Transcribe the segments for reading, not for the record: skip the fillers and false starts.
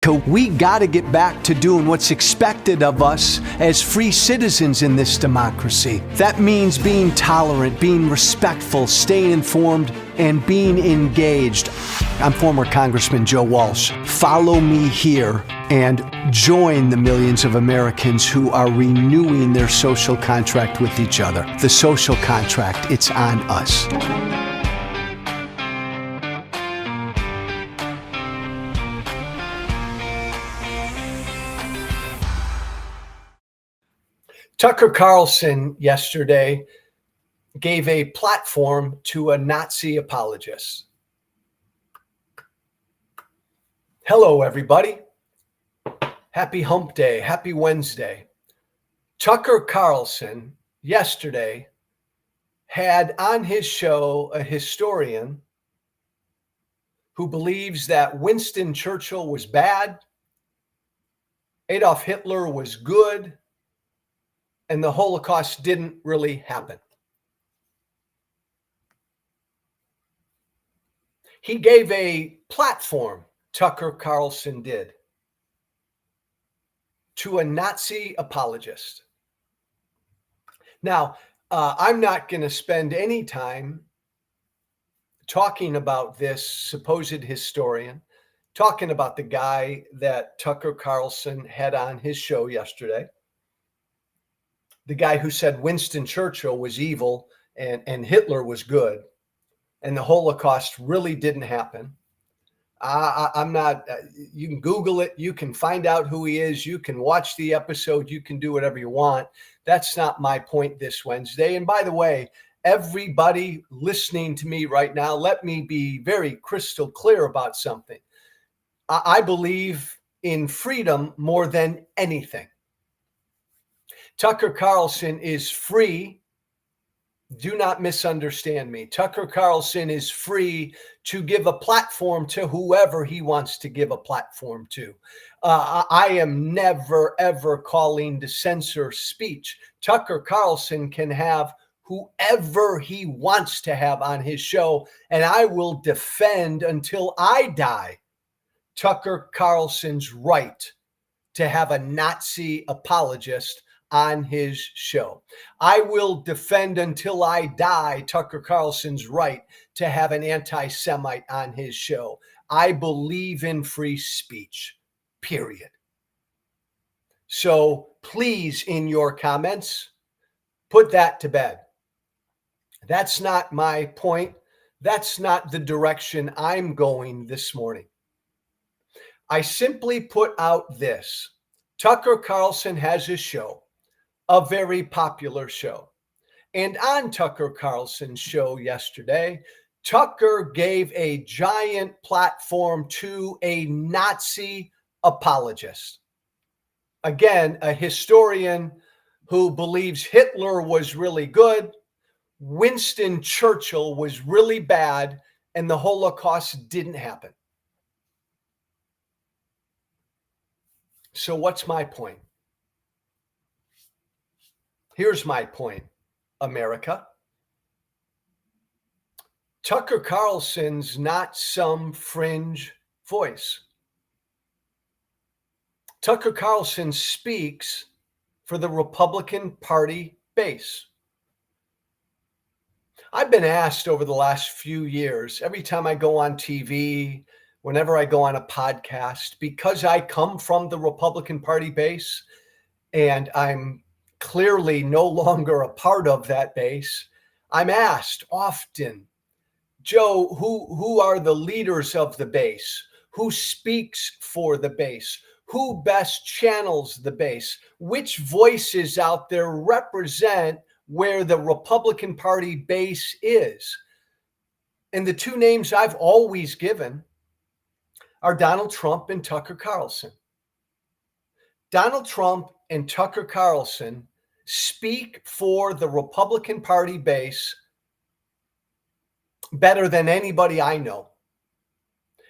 We got to get back to doing what's expected of us as free citizens in this democracy. That means being tolerant, being respectful, staying informed, and being engaged. I'm former Congressman Joe Walsh. Follow me here and join the millions of Americans who are renewing their social contract with each other. The social contract, it's on us. Tucker Carlson yesterday gave a platform to a Nazi apologist. Hello, everybody. Happy Hump Day. Happy Wednesday. Tucker Carlson yesterday had on his show a historian who believes that Winston Churchill was bad, Adolf Hitler was good, and the Holocaust didn't really happen. He gave a platform, Tucker Carlson did, to a Nazi apologist. Now, I'm not going to spend any time talking about this supposed historian, talking about the guy that Tucker Carlson had on his show yesterday. The guy who said Winston Churchill was evil and Hitler was good, and the Holocaust really didn't happen. I'm not, you can Google it. You can find out who he is. You can watch the episode. You can do whatever you want. That's not my point this Wednesday. And by the way, everybody listening to me right now, let me be very crystal clear about something. I believe in freedom more than anything. Tucker Carlson is free. Do not misunderstand me. Tucker Carlson is free to give a platform to whoever he wants to give a platform to. I am never, ever calling to censor speech. Tucker Carlson can have whoever he wants to have on his show, and I will defend until I die Tucker Carlson's right to have a Nazi apologist on his show. I will defend until I die Tucker Carlson's right to have an anti-Semite on his show. I believe in free speech, period. So please, in your comments, put that to bed. That's not my point. That's not the direction I'm going this morning. I simply put out this. Tucker Carlson has a show, a very popular show. And on Tucker Carlson's show yesterday, Tucker gave a giant platform to a Nazi apologist. Again, a historian who believes Hitler was really good, Winston Churchill was really bad, and the Holocaust didn't happen. So what's my point? Here's my point, America. Tucker Carlson's not some fringe voice. Tucker Carlson speaks for the Republican Party base. I've been asked over the last few years, every time I go on TV, whenever I go on a podcast, because I come from the Republican Party base and I'm clearly no longer a part of that base, I'm asked often, Joe, who are the leaders of the base? Who speaks for the base? Who best channels the base? Which voices out there represent where the Republican Party base is? And the two names I've always given are Donald Trump and Tucker Carlson. Donald Trump and Tucker Carlson speak for the Republican Party base better than anybody I know.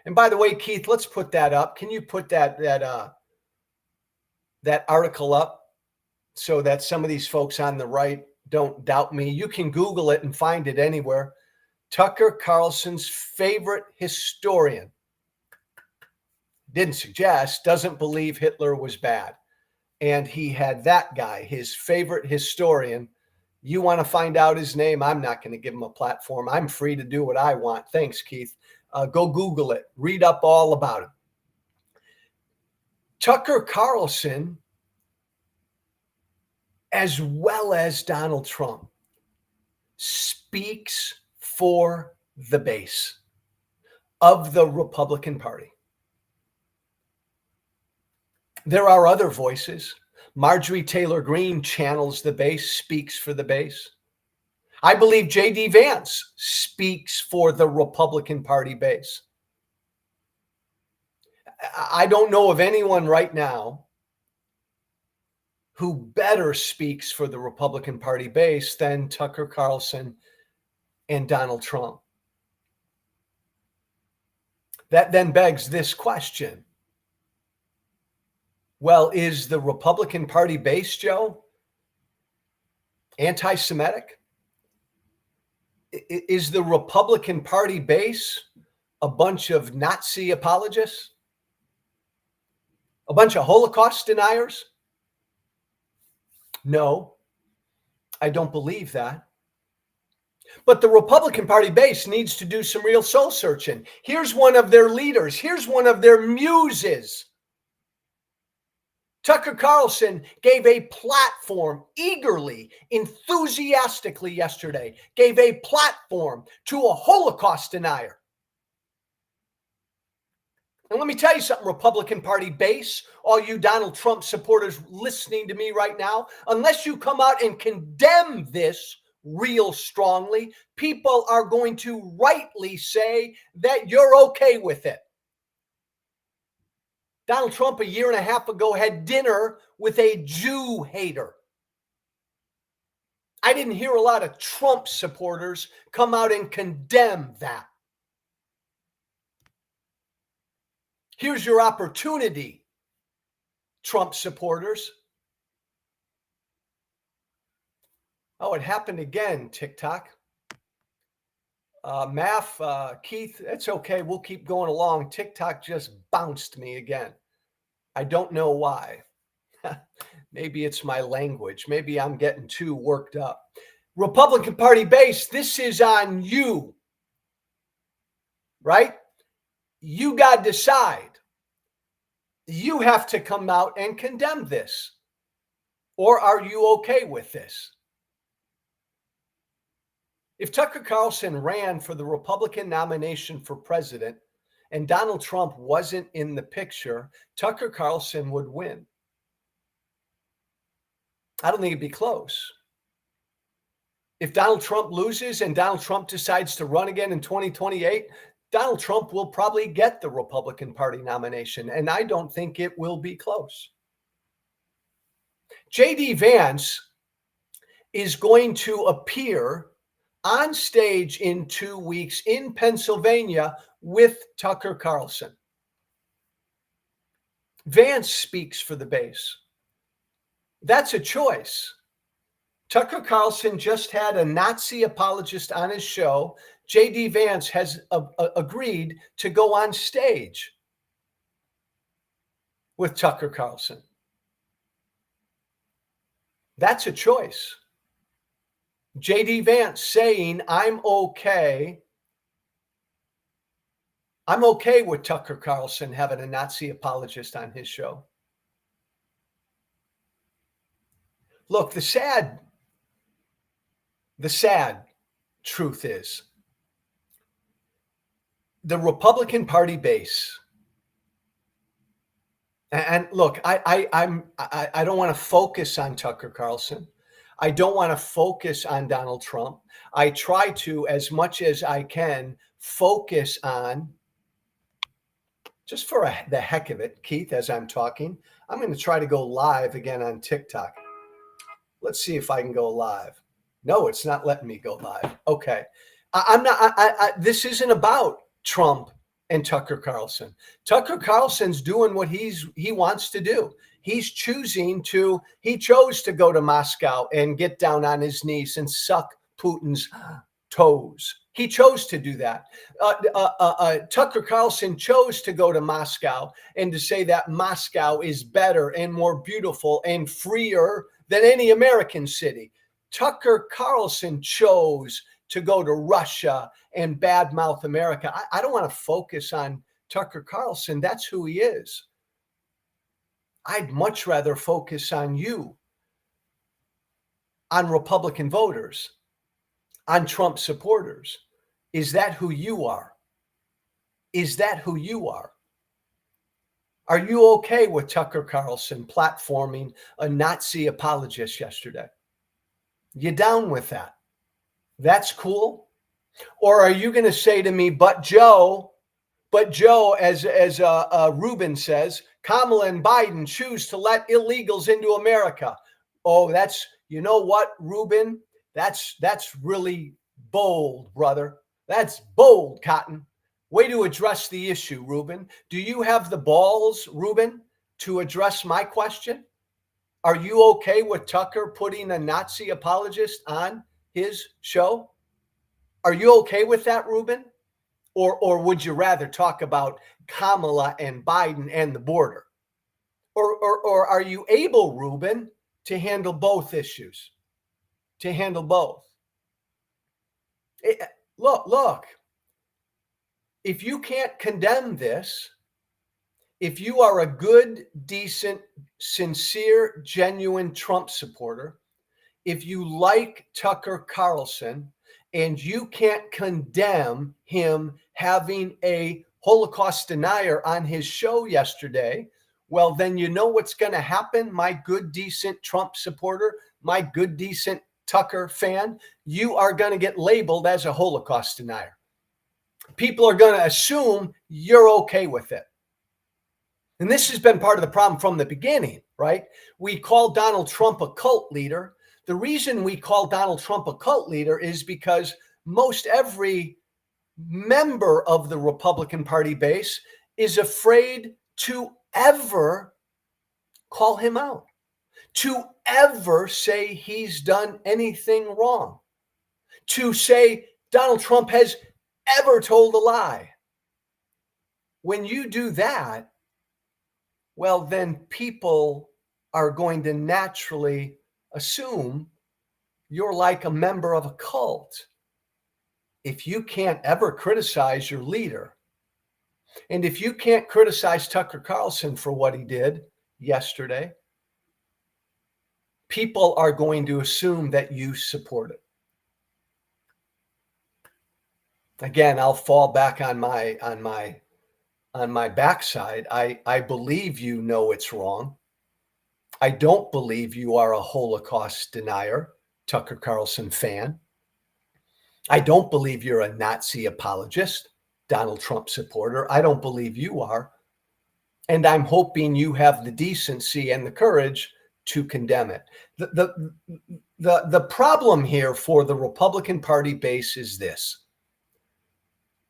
And by the way, Keith, let's put that up. Can you put that article up so that some of these folks on the right don't doubt me? You can Google it and find it anywhere. Tucker Carlson's favorite historian didn't suggest, doesn't believe Hitler was bad. And he had that guy, his favorite historian. You want to find out his name? I'm not going to give him a platform. I'm free to do what I want. Thanks, Keith. Go Google it. Read up all about him. Tucker Carlson, as well as Donald Trump, speaks for the base of the Republican Party. There are other voices. Marjorie Taylor Greene channels the base, speaks for the base. I believe J.D. Vance speaks for the Republican Party base. I don't know of anyone right now who better speaks for the Republican Party base than Tucker Carlson and Donald Trump. That then begs this question. Well, is the Republican Party base, Joe, anti-Semitic? Is the Republican Party base a bunch of Nazi apologists? A bunch of Holocaust deniers? No, I don't believe that. But the Republican Party base needs to do some real soul searching. Here's one of their leaders. Here's one of their muses. Tucker Carlson gave a platform eagerly, enthusiastically yesterday, gave a platform to a Holocaust denier. And let me tell you something, Republican Party base, all you Donald Trump supporters listening to me right now, unless you come out and condemn this real strongly, people are going to rightly say that you're okay with it. Donald Trump a year and a half ago had dinner with a Jew hater. I didn't hear a lot of Trump supporters come out and condemn that. Here's your opportunity, Trump supporters. Oh, it happened again, TikTok. Keith, it's okay. We'll keep going along. TikTok just bounced me again. I don't know why. Maybe it's my language. Maybe I'm getting too worked up. Republican Party base, this is on you, right? You got to decide. You have to come out and condemn this. Or are you okay with this? If Tucker Carlson ran for the Republican nomination for president and Donald Trump wasn't in the picture, Tucker Carlson would win. I don't think it'd be close. If Donald Trump loses and Donald Trump decides to run again in 2028, Donald Trump will probably get the Republican Party nomination, and I don't think it will be close. J.D. Vance is going to appear on stage in 2 weeks in Pennsylvania with Tucker Carlson. Vance speaks for the base. That's a choice. Tucker Carlson just had a Nazi apologist on his show. J.D. Vance has agreed to go on stage with Tucker Carlson. That's a choice. J.D. Vance saying, I'm okay with Tucker Carlson having a Nazi apologist on his show. Look, the sad truth is the Republican Party base. And look, I don't want to focus on Tucker Carlson. I don't want to focus on Donald Trump. I try to, as much as I can, focus on, just for the heck of it, Keith, as I'm talking, I'm going to try to go live again on TikTok. Let's see if I can go live. No, it's not letting me go live. Okay. This isn't about Trump and Tucker Carlson. Tucker Carlson's doing what he wants to do. He chose to go to Moscow and get down on his knees and suck Putin's toes. He chose to do that. Tucker Carlson chose to go to Moscow and to say that Moscow is better and more beautiful and freer than any American city. Tucker Carlson chose to go to Russia and badmouth America. I don't want to focus on Tucker Carlson. That's who he is. I'd much rather focus on you, on Republican voters, on Trump supporters. Is that who you are? Is that who you are? Are you okay with Tucker Carlson platforming a Nazi apologist yesterday? You down with that? That's cool? Or are you going to say to me, but Joe, as Rubin says, Kamala and Biden choose to let illegals into America. Oh, that's, you know what, Rubin? That's really bold, brother. That's bold, Cotton. Way to address the issue, Rubin. Do you have the balls, Rubin, to address my question? Are you okay with Tucker putting a Nazi apologist on his show? Are you okay with that, Rubin? Or would you rather talk about Kamala and Biden and the border? Or are you able, Rubin, to handle both issues? To handle both? Look. If you can't condemn this, if you are a good, decent, sincere, genuine Trump supporter, if you like Tucker Carlson and you can't condemn him having a Holocaust denier on his show yesterday, well, then you know what's going to happen, my good, decent Trump supporter, my good, decent Tucker fan? You are going to get labeled as a Holocaust denier. People are going to assume you're okay with it. And this has been part of the problem from the beginning, right? We call Donald Trump a cult leader. The reason we call Donald Trump a cult leader is because most every member of the Republican Party base is afraid to ever call him out, to ever say he's done anything wrong, to say Donald Trump has ever told a lie. When you do that, well, then people are going to naturally assume you're like a member of a cult. If you can't ever criticize your leader, and if you can't criticize Tucker Carlson for what he did yesterday, people are going to assume that you support it. Again, I'll fall back on my backside. I believe you know it's wrong. I don't believe you are a Holocaust denier, Tucker Carlson fan. I don't believe you're a Nazi apologist, Donald Trump supporter. I don't believe you are. And I'm hoping you have the decency and the courage to condemn it. The problem here for the Republican Party base is this.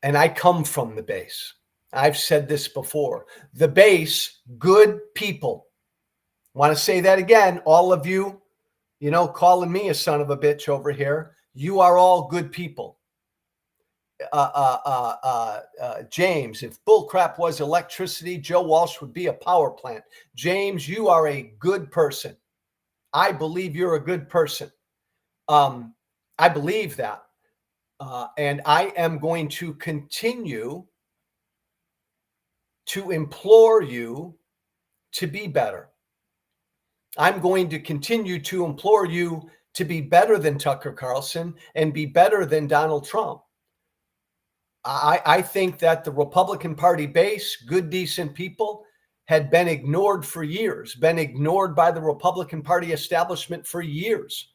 And I come from the base. I've said this before. The base, good people. Want to say that again, all of you, calling me a son of a bitch over here. You are all good people. James, if bullcrap was electricity, Joe Walsh would be a power plant. James, you are a good person. I believe you're a good person. I believe that. And I am going to continue to implore you to be better. I'm going to continue to implore you to be better than Tucker Carlson and be better than Donald Trump. I think that the Republican Party base, good, decent people, had been ignored for years, been ignored by the Republican Party establishment for years,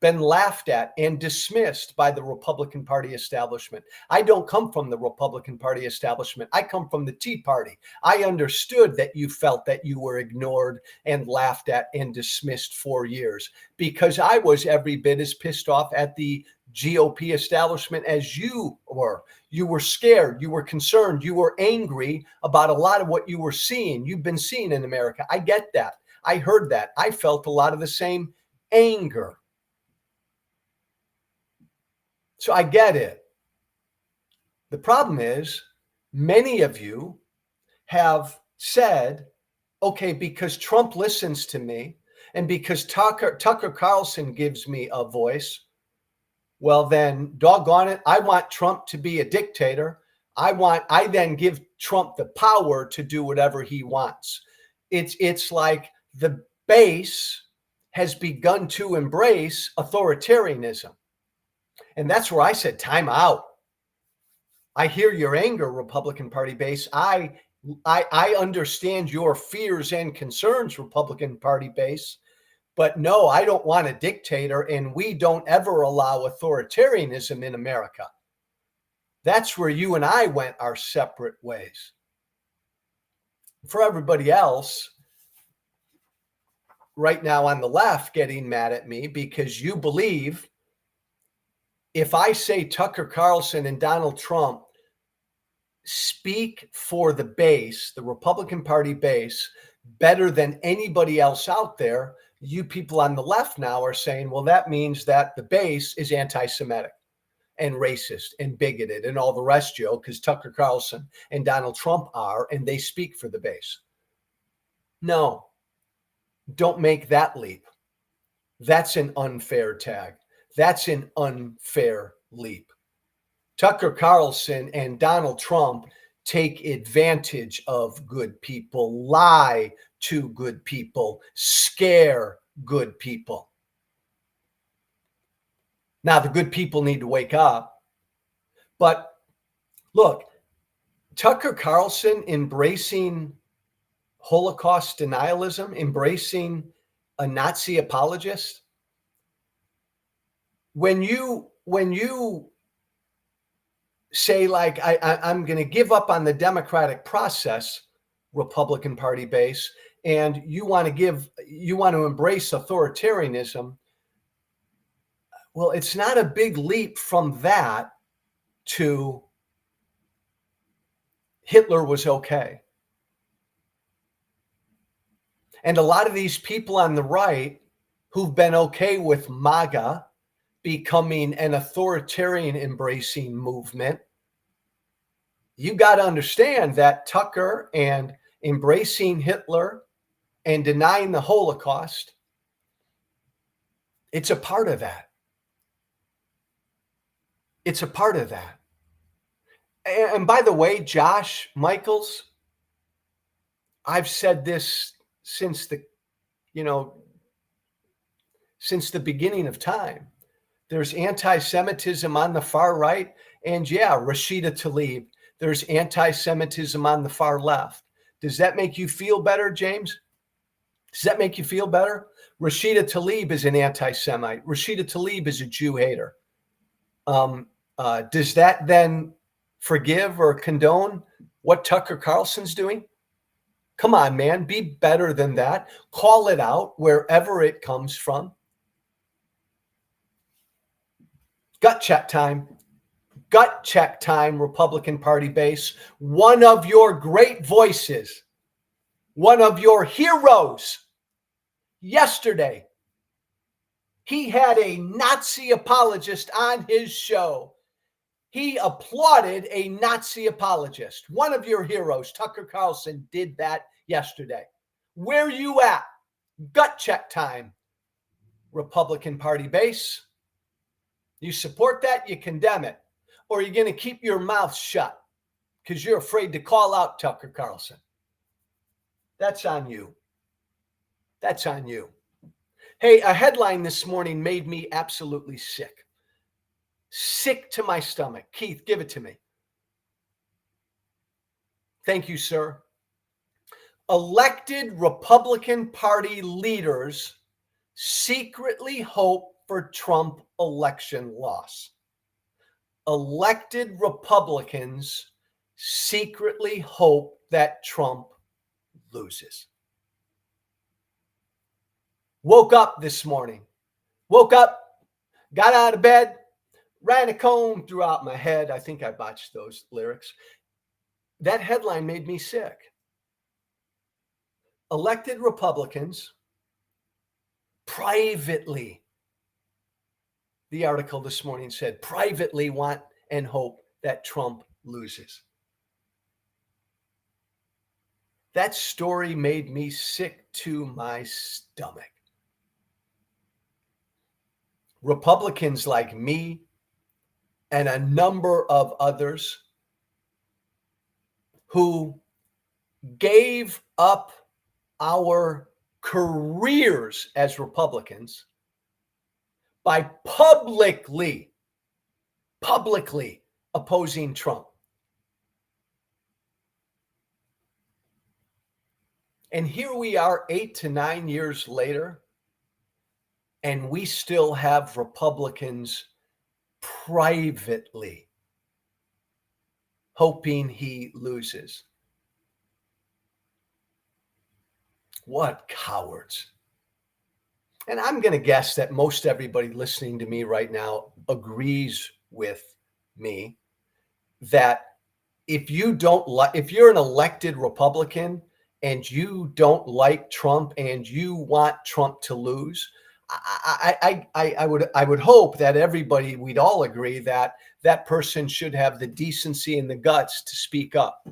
been laughed at and dismissed by the Republican Party establishment. I don't come from the Republican Party establishment. I come from the Tea Party. I understood that you felt that you were ignored and laughed at and dismissed for years because I was every bit as pissed off at the GOP establishment as you were. You were scared. You were concerned. You were angry about a lot of what you were seeing. You've been seeing in America. I get that. I heard that. I felt a lot of the same anger. So I get it. The problem is many of you have said, okay, because Trump listens to me and because Tucker Carlson gives me a voice, well, then doggone it, I want Trump to be a dictator. I then give Trump the power to do whatever he wants. It's like the base has begun to embrace authoritarianism. And that's where I said, time out. I hear your anger, Republican Party base. I understand your fears and concerns, Republican Party base. But no, I don't want a dictator, and we don't ever allow authoritarianism in America. That's where you and I went our separate ways. For everybody else, right now on the left, getting mad at me because you believe if I say Tucker Carlson and Donald Trump speak for the base, the Republican Party base, better than anybody else out there, you people on the left now are saying, well, that means that the base is anti-Semitic and racist and bigoted and all the rest, Joe, because Tucker Carlson and Donald Trump are, and they speak for the base. No, don't make that leap. That's an unfair tag. That's an unfair leap. Tucker Carlson and Donald Trump take advantage of good people, lie to good people, scare good people. Now, the good people need to wake up. But look, Tucker Carlson embracing Holocaust denialism, embracing a Nazi apologist. When you say, like, I'm going to give up on the democratic process, Republican Party base, and you want to embrace authoritarianism. Well, it's not a big leap from that to Hitler was okay. And a lot of these people on the right who've been okay with MAGA becoming an authoritarian embracing movement, you got to understand that Tucker and embracing Hitler and denying the Holocaust, it's a part of that. It's a part of that. And by the way, Josh Michaels, I've said this since the beginning of time. There's anti-Semitism on the far right. And yeah, Rashida Tlaib, there's anti-Semitism on the far left. Does that make you feel better, James? Does that make you feel better? Rashida Tlaib is an anti-Semite. Rashida Tlaib is a Jew hater. Does that then forgive or condone what Tucker Carlson's doing? Come on, man, be better than that. Call it out wherever it comes from. Gut check time. Gut check time, Republican Party base. One of your great voices, one of your heroes, yesterday, he had a Nazi apologist on his show. He applauded a Nazi apologist. One of your heroes, Tucker Carlson, did that yesterday. Where you at? Gut check time, Republican Party base. You support that, you condemn it, or you're going to keep your mouth shut because you're afraid to call out Tucker Carlson. That's on you. That's on you. Hey, a headline this morning made me absolutely sick. Sick to my stomach. Keith, give it to me. Thank you, sir. Elected Republican Party leaders secretly hope for Trump election loss. Elected Republicans secretly hope that Trump loses. Woke up this morning. Woke up, got out of bed, ran a comb throughout my head. I think I botched those lyrics. That headline made me sick. Elected Republicans privately, the article this morning said, privately want and hope that Trump loses. That story made me sick to my stomach. Republicans like me and a number of others who gave up our careers as Republicans by publicly opposing Trump. And here we are 8 to 9 years later, and we still have Republicans privately hoping he loses. What cowards. And I'm going to guess that most everybody listening to me right now agrees with me that if you're an elected Republican and you don't like Trump and you want Trump to lose, I would hope that we'd all agree that that person should have the decency and the guts to speak up,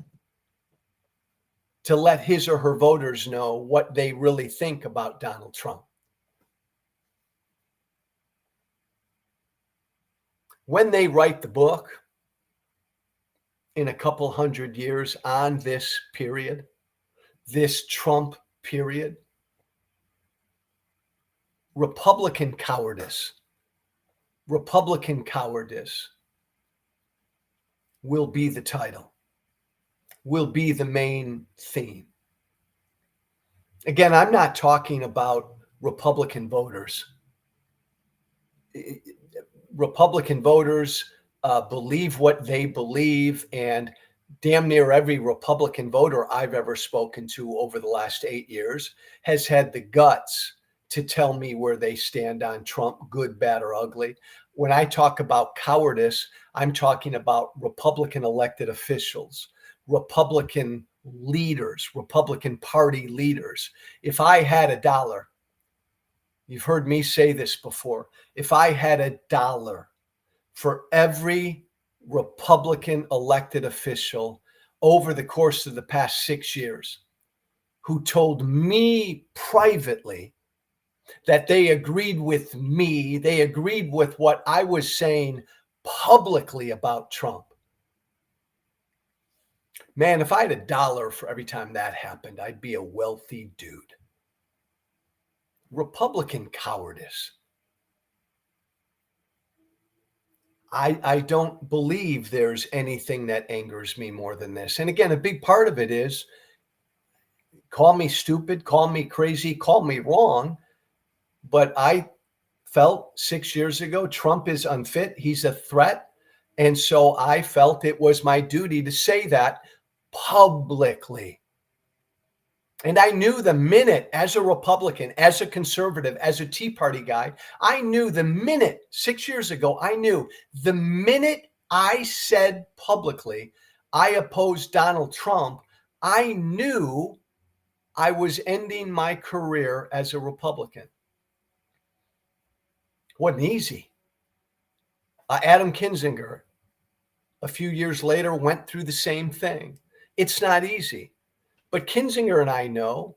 to let his or her voters know what they really think about Donald Trump. When they write the book in a couple hundred years on this period, this Trump period, Republican cowardice will be the title, will be the main theme. Again, I'm not talking about Republican voters. Republican voters believe what they believe, and damn near every Republican voter I've ever spoken to over the last 8 years has had the guts to tell me where they stand on Trump, good, bad, or ugly. When I talk about cowardice, I'm talking about Republican elected officials, Republican leaders, Republican Party leaders. If I had $1, you've heard me say this before, if I had $1 for every Republican elected official over the course of the past 6 years who told me privately that they agreed with me, they agreed with what I was saying publicly about Trump. Man, if I had $1 for every time that happened, I'd be a wealthy dude. Republican cowardice. I don't believe there's anything that angers me more than this. And again, a big part of it is, call me stupid, call me crazy, call me wrong, but I felt 6 years ago Trump is unfit, he's a threat, and so I felt it was my duty to say that publicly. And I knew the minute, as a Republican, as a conservative, as a Tea Party guy, I knew the minute, 6 years ago, I knew the minute I said publicly I opposed Donald Trump, I knew I was ending my career as a Republican. Wasn't easy. Adam Kinzinger, a few years later, went through the same thing. It's not easy. But Kinzinger and I know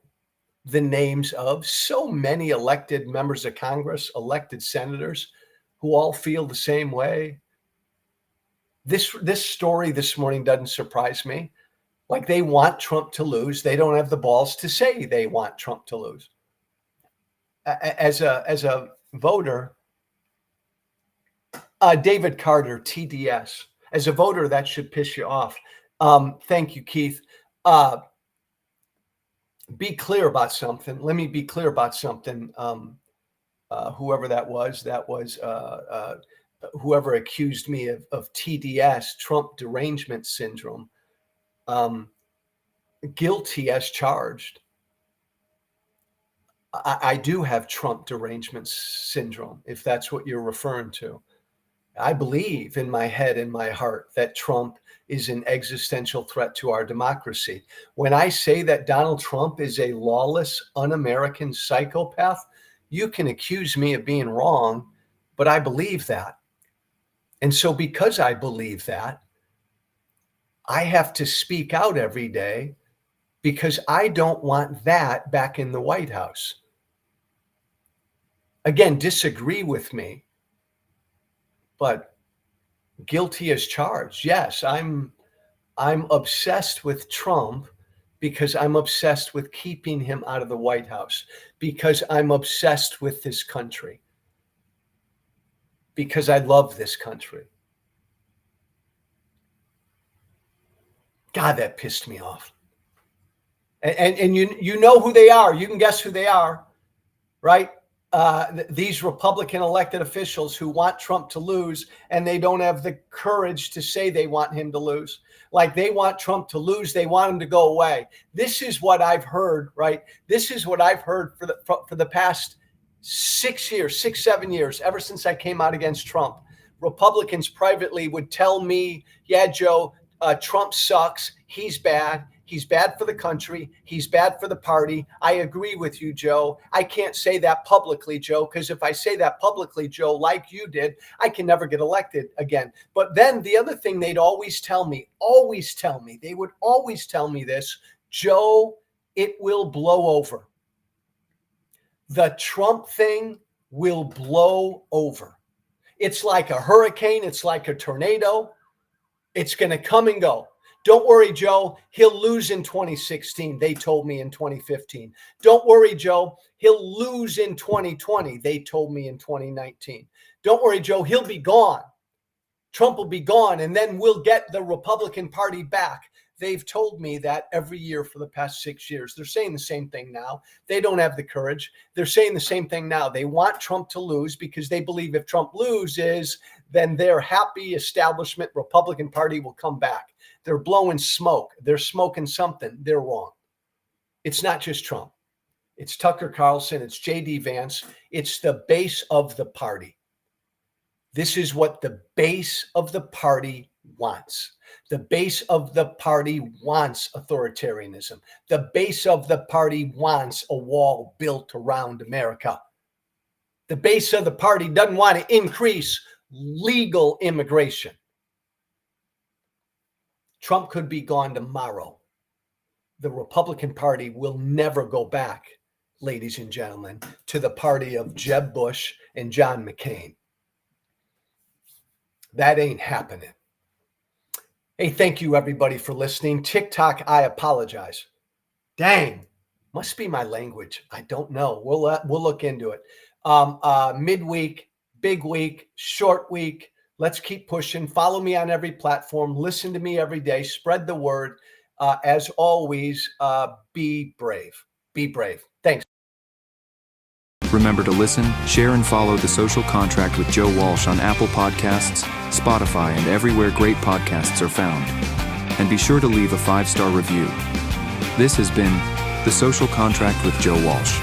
the names of so many elected members of Congress, elected senators, who all feel the same way. This story this morning doesn't surprise me. Like, they want Trump to lose. They don't have the balls to say they want Trump to lose. As a voter, David Carter, TDS. As a voter, that should piss you off. Thank you, Keith. Be clear about something. Let me be clear about something. Whoever that was whoever accused me of TDS, Trump derangement syndrome, guilty as charged. I do have Trump derangement syndrome, if that's what you're referring to. I believe in my head and my heart that Trump is an existential threat to our democracy. When I say that Donald Trump is a lawless, un-American psychopath, you can accuse me of being wrong, but I believe that. And so because I believe that, I have to speak out every day because I don't want that back in the White House. Again, disagree with me, but guilty as charged. Yes, I'm obsessed with Trump because I'm obsessed with keeping him out of the White House, because I'm obsessed with this country, because I love this country. God, that pissed me off. And you know who they are. You can guess who they are, right? These Republican elected officials who want Trump to lose, and they don't have the courage to say they want him to lose. Like, they want Trump to lose. They want him to go away. This is what I've heard, right? This is what I've heard for the past 6 years, 7 years, ever since I came out against Trump. Republicans privately would tell me, yeah, Joe, Trump sucks. He's bad. He's bad for the country. He's bad for the party. I agree with you, Joe. I can't say that publicly, Joe, because if I say that publicly, Joe, like you did, I can never get elected again. But then the other thing they'd always tell me, they would always tell me this, Joe, it will blow over. The Trump thing will blow over. It's like a hurricane. It's like a tornado. It's going to come and go. Don't worry, Joe. He'll lose in 2016. They told me in 2015. Don't worry, Joe. He'll lose in 2020. They told me in 2019. Don't worry, Joe. He'll be gone. Trump will be gone, and then we'll get the Republican Party back. They've told me that every year for the past 6 years. They're saying the same thing now. They don't have the courage. They're saying the same thing now. They want Trump to lose because they believe if Trump loses, then their happy establishment Republican Party will come back. They're blowing smoke. They're smoking something. They're wrong. It's not just Trump. It's Tucker Carlson. It's J.D. Vance. It's the base of the party. This is what the base of the party wants. The base of the party wants authoritarianism. The base of the party wants a wall built around America. The base of the party doesn't want to increase legal immigration. Trump could be gone tomorrow. The Republican Party will never go back, ladies and gentlemen, to the party of Jeb Bush and John McCain. That ain't happening. Hey, thank you everybody for listening. TikTok, I apologize. Dang, must be my language. I don't know. We'll look into it. Midweek, big week, short week. Let's keep pushing. Follow me on every platform. Listen to me every day. Spread the word. As always, be brave. Be brave. Thanks. Remember to listen, share, and follow The Social Contract with Joe Walsh on Apple Podcasts, Spotify, and everywhere great podcasts are found. And be sure to leave a 5-star review. This has been The Social Contract with Joe Walsh.